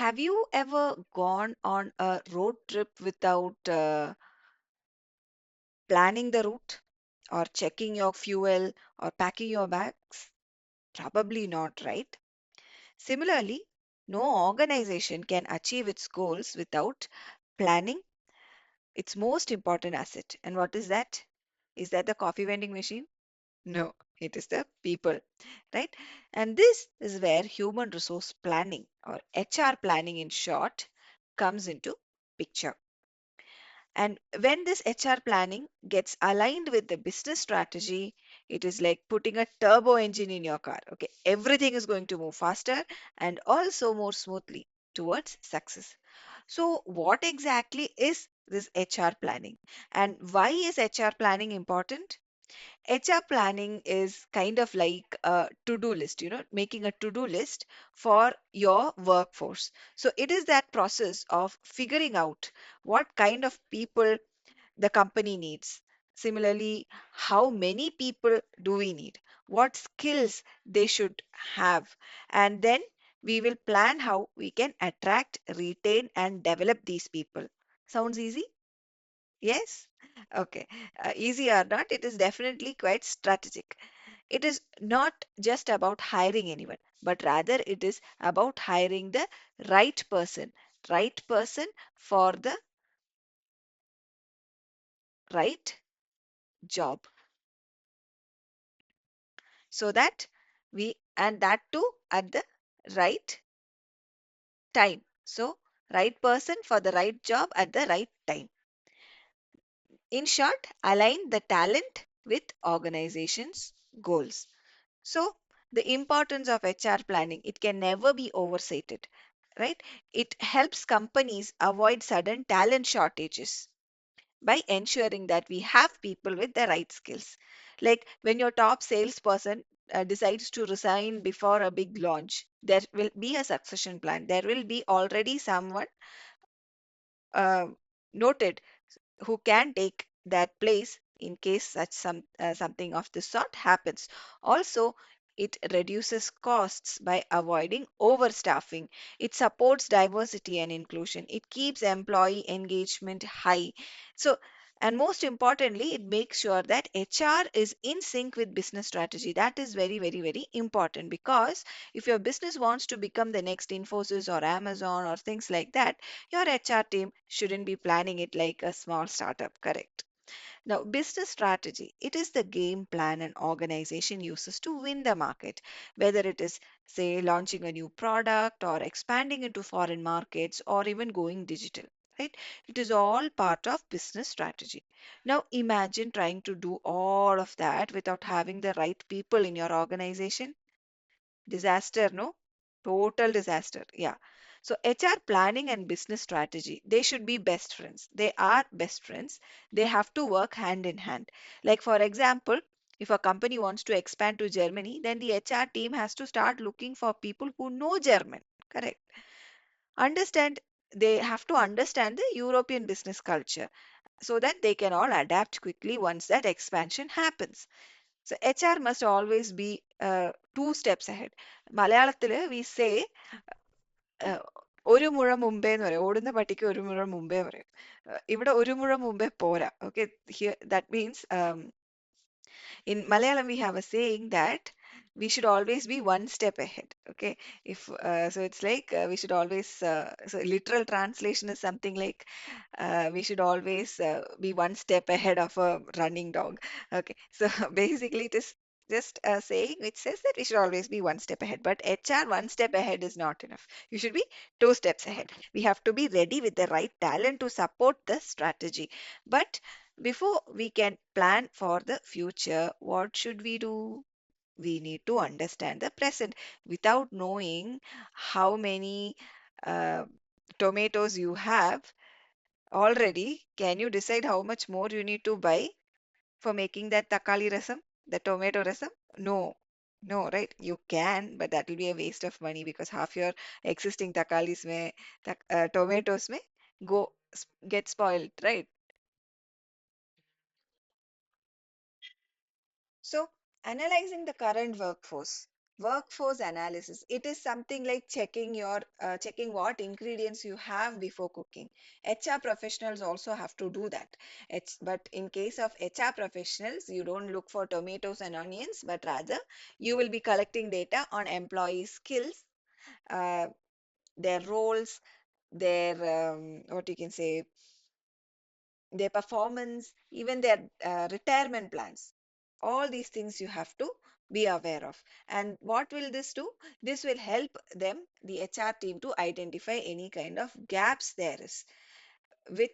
Have you ever gone on a road trip without planning the route or checking your fuel or packing your bags? Probably not, right? Similarly, no organization can achieve its goals without planning its most important asset. And what is that? Is that the coffee vending machine? No, it is the people, right? And this is where human resource planning or HR planning in short comes into picture. And when this HR planning gets aligned with the business strategy, it is like putting a turbo engine in your car. Okay, everything is going to move faster and also more smoothly towards success. So, what exactly is this HR planning and why is HR planning important? HR planning is kind of like a to-do list, making a to-do list for your workforce. So it is that process of figuring out what kind of people the company needs. Similarly, how many people do we need? What skills they should have? And then we will plan how we can attract, retain, and develop these people. Sounds easy? Yes? Okay. Easy or not, it is definitely quite strategic. It is not just about hiring anyone, but rather it is about hiring the right person for the right job. So that and that too at the right time. So, right person for the right job at the right time. In short, align the talent with organization's goals. So, the importance of HR planning, it can never be overstated, right? It helps companies avoid sudden talent shortages by ensuring that we have people with the right skills. Like when your top salesperson decides to resign before a big launch, there will be a succession plan. There will be already someone uh, noted who can take that place in case something of this sort happens. Also, it reduces costs by avoiding overstaffing. It supports diversity and inclusion. It keeps employee engagement high. So, and most importantly, it makes sure that HR is in sync with business strategy. That is very, very, very important because if your business wants to become the next Infosys or Amazon or things like that, your HR team shouldn't be planning it like a small startup, correct? Now, business strategy, it is the game plan an organization uses to win the market, whether it is, say, launching a new product or expanding into foreign markets or even going digital, right? It is all part of business strategy. Now, imagine trying to do all of that without having the right people in your organization. Disaster, no? Total disaster. Yeah. So HR planning and business strategy, they should be best friends. They are best friends. They have to work hand in hand. Like for example, if a company wants to expand to Germany, then the HR team has to start looking for people who know German. Correct. Understand, they have to understand the European business culture so that they can all adapt quickly once that expansion happens. So HR must always be 2 steps ahead. Malayalathilu we say ഒരു മുഴ മുമ്പേ എന്ന് പറയും. ഓടുന്ന പട്ടിക്ക് ഒരു മുഴ മുമ്പേ പറയും. ഇവിടെ ഒരു മുഴ മുമ്പേ പോരാ. Okay, here that means in Malayalam, we have a saying that we should always be 1 step ahead. Okay, if so, it's like we should always. So literal translation is something like we should always be 1 step ahead of a running dog. Okay, so basically, it is just a saying which says that we should always be 1 step ahead. But HR 1 step ahead is not enough. You should be 2 steps ahead. We have to be ready with the right talent to support the strategy. But before we can plan for the future, what should we do? We need to understand the present. Without knowing how many uh, tomatoes you have already, can you decide how much more you need to buy for making that takali rasam, the tomato rasam? No. No, right? You can, but that will be a waste of money because half your existing takalis may, tomatoes may get spoiled, right? So, analyzing the current workforce. Workforce analysis. It is something like checking what ingredients you have before cooking. HR professionals also have to do that. But in case of HR professionals, you don't look for tomatoes and onions, but rather you will be collecting data on employee skills, uh, their roles, their what you can say, their performance, even their retirement plans. All these things you have to be aware of. And what will this do? This will help them, the HR team, to identify any kind of gaps there is, with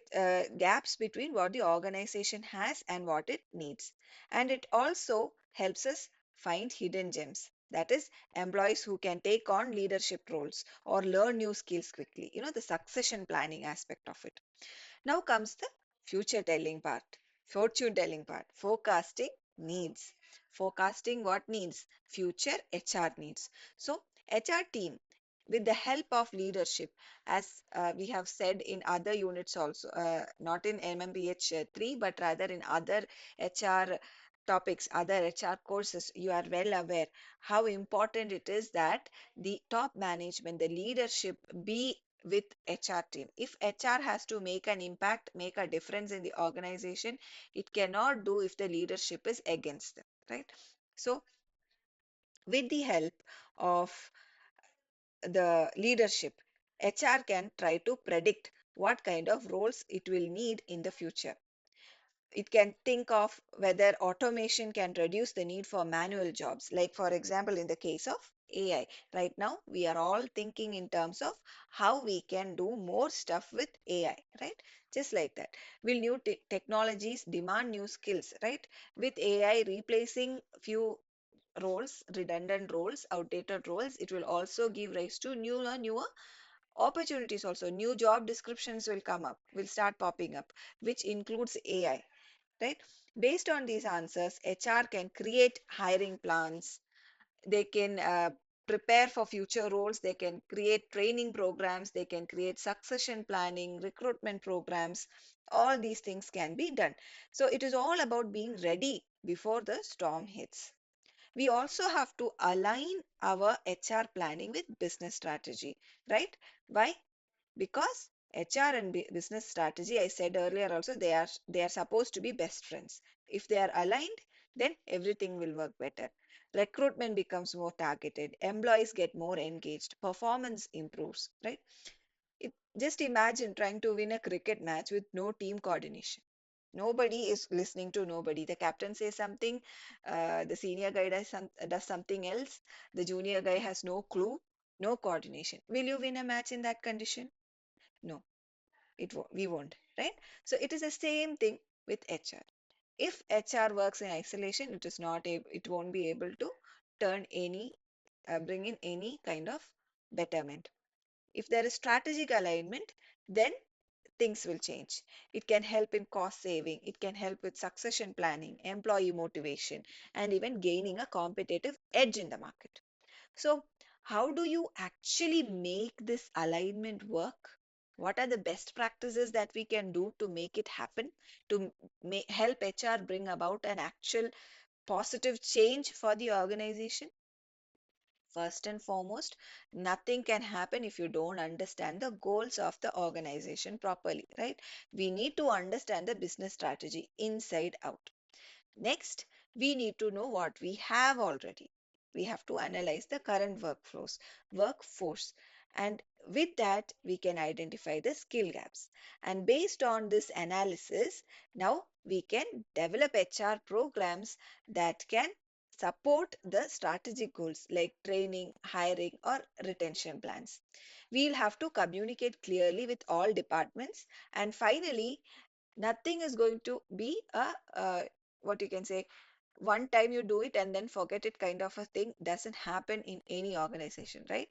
gaps between what the organization has and what it needs. And it also helps us find hidden gems. That is, employees who can take on leadership roles or learn new skills quickly. The succession planning aspect of it. Now comes the future telling part, fortune telling part, forecasting needs. Forecasting what needs? Future HR needs. So, HR team, with the help of leadership, as we have said in other units also, not in MMPH 3, but rather in other HR topics, other HR courses, you are well aware how important it is that the top management, the leadership be with HR team. If HR has to make an impact, make a difference in the organization, it cannot do if the leadership is against them, right? So, with the help of the leadership, HR can try to predict what kind of roles it will need in the future. It can think of whether automation can reduce the need for manual jobs. Like, for example, in the case of AI, right now we are all thinking in terms of how we can do more stuff with AI, right? Just like that. Will new technologies demand new skills, right? With AI replacing few roles, redundant roles, outdated roles, it will also give rise to newer opportunities also. New job descriptions will come up, will start popping up, which includes AI, right? Based on these answers, HR can create hiring plans. They can prepare for future roles. They can create training programs. They can create succession planning, recruitment programs. All these things can be done. So it is all about being ready before the storm hits. We also have to align our HR planning with business strategy, right? Why? Because HR and business strategy, I said earlier also, they are supposed to be best friends. If they are aligned, then everything will work better. Recruitment becomes more targeted, employees get more engaged, performance improves, right? Just imagine trying to win a cricket match with no team coordination. Nobody is listening to nobody. The captain says something, the senior guy does something else, the junior guy has no clue, no coordination. Will you win a match in that condition? No, we won't, right? So it is the same thing with HR. If HR works in isolation, it won't be able to bring in any kind of betterment. If there is strategic alignment, then things will change. It can help in cost saving, it can help with succession planning, employee motivation, and even gaining a competitive edge in the market. So, how do you actually make this alignment work? What are the best practices that we can do to make it happen, to help HR bring about an actual positive change for the organization? First and foremost, nothing can happen if you don't understand the goals of the organization properly, right? We need to understand the business strategy inside out. Next, we need to know what we have already. We have to analyze the current workforce, and with that, we can identify the skill gaps. And based on this analysis, now we can develop HR programs that can support the strategic goals like training, hiring, or retention plans. We'll have to communicate clearly with all departments. And finally, nothing is going to be what you can say, one time you do it and then forget it kind of a thing. Doesn't happen in any organization, right?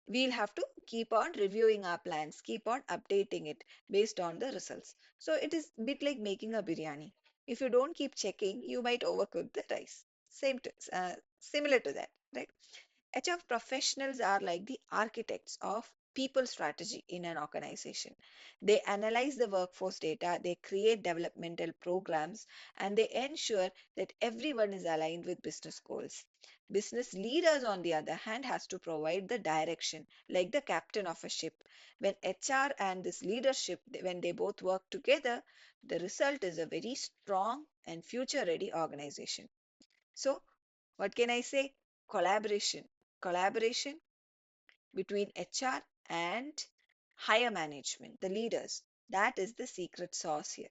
We'll have to keep on reviewing our plans, keep on updating it based on the results. So it is a bit like making a biryani. If you don't keep checking, you might overcook the rice. Similar to that, right? HR professionals are like the architects of people strategy in an organization. They analyze the workforce data, they create developmental programs, and they ensure that everyone is aligned with business goals. Business leaders, on the other hand, has to provide the direction, like the captain of a ship. When HR and this leadership, when they both work together, the result is a very strong and future-ready organization. So, what can I say? Collaboration. Collaboration between HR and higher management, the leaders. That is the secret sauce here.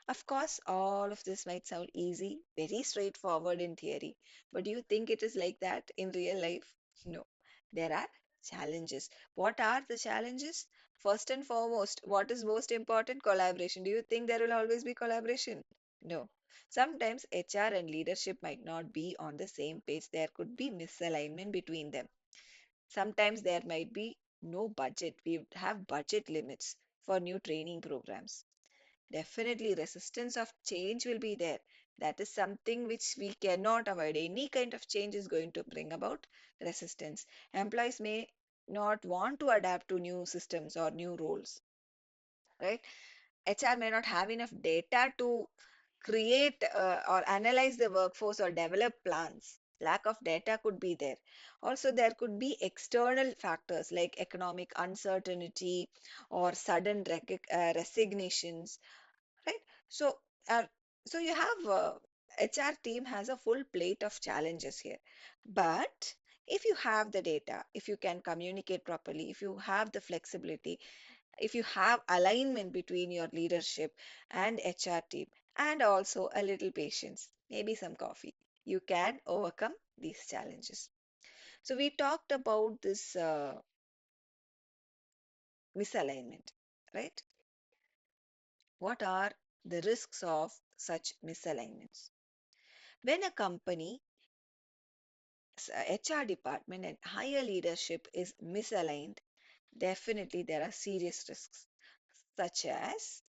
Of course, all of this might sound easy, very straightforward in theory, but do you think it is like that in real life? No. There are challenges. What are the challenges? First and foremost, what is most important? Collaboration. Do you think there will always be collaboration? No. Sometimes HR and leadership might not be on the same page. There could be misalignment between them. Sometimes there might be no budget. We would have budget limits for new training programs. Definitely, resistance of change will be there. That is something which we cannot avoid. Any kind of change is going to bring about resistance. Employees may not want to adapt to new systems or new roles, right? HR may not have enough data to create or analyze the workforce or develop plans. Lack of data could be there. Also, there could be external factors like economic uncertainty or sudden resignations, right? So, uh, so you have HR team has a full plate of challenges here. But if you have the data, if you can communicate properly, if you have the flexibility, if you have alignment between your leadership and HR team, and also a little patience, maybe some coffee, you can overcome these challenges. So we talked about this misalignment, right? What are the risks of such misalignments? When a company, HR department, and higher leadership is misaligned, definitely there are serious risks, such as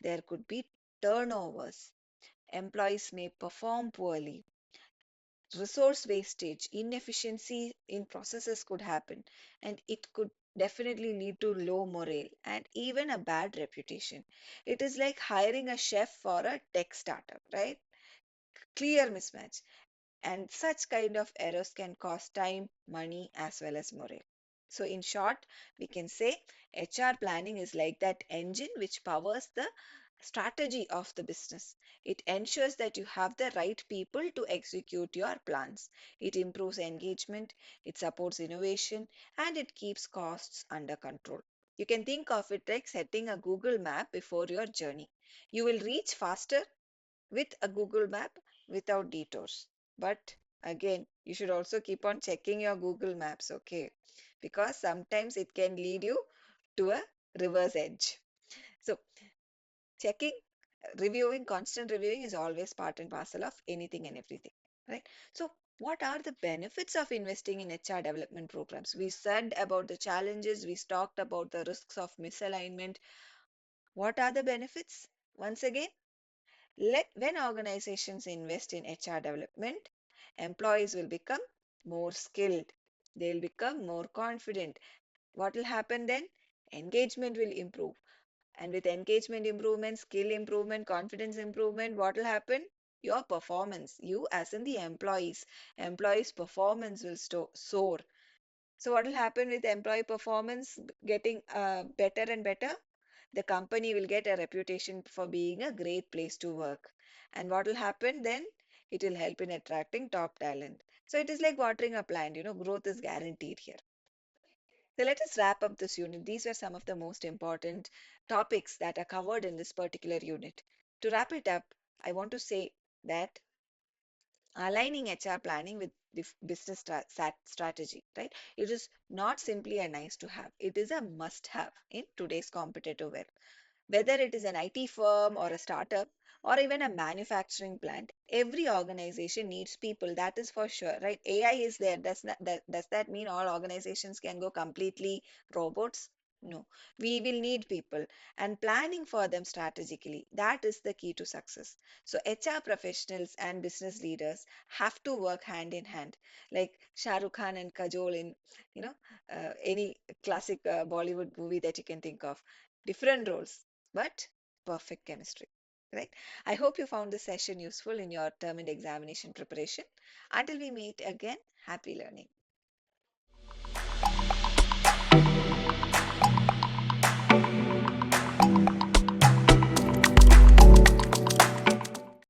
there could be turnovers, employees may perform poorly, resource wastage, inefficiency in processes could happen, and it could definitely lead to low morale and even a bad reputation. It is like hiring a chef for a tech startup, right? Clear mismatch. And such kind of errors can cost time, money, as well as morale. So, in short, we can say HR planning is like that engine which powers the strategy of the business. It ensures that you have the right people to execute your plans. It improves engagement, it supports innovation, and it keeps costs under control. You can think of it like setting a Google map before your journey. You will reach faster with a Google map without detours. But again, you should also keep on checking your Google Maps, okay? Because sometimes it can lead you to a reverse edge. So, checking, reviewing, constant reviewing is always part and parcel of anything and everything, right? So, what are the benefits of investing in HR development programs? We said about the challenges, we talked about the risks of misalignment. What are the benefits? Once again, when organizations invest in HR development, employees will become more skilled. They'll become more confident. What will happen then? Engagement will improve. And with engagement improvement, skill improvement, confidence improvement, what will happen? Your performance, you as in the employees' performance will soar. So, what will happen with employee performance getting better and better? The company will get a reputation for being a great place to work. And what will happen then? It will help in attracting top talent. So it is like watering a plant, growth is guaranteed here. So let us wrap up this unit. These were some of the most important topics that are covered in this particular unit. To wrap it up, I want to say that aligning HR planning with business strategy, right? It is not simply a nice to have, it is a must have in today's competitive world. Whether it is an IT firm or a startup or even a manufacturing plant, every organization needs people. That is for sure, right? AI is there. Does that mean all organizations can go completely robots? No, we will need people and planning for them strategically. That is the key to success. So HR professionals and business leaders have to work hand in hand, like Shah Rukh Khan and Kajol in, you know, any classic Bollywood movie that you can think of. Different roles, but perfect chemistry. Right? I hope you found this session useful in your term and examination preparation. Until we meet again, happy learning.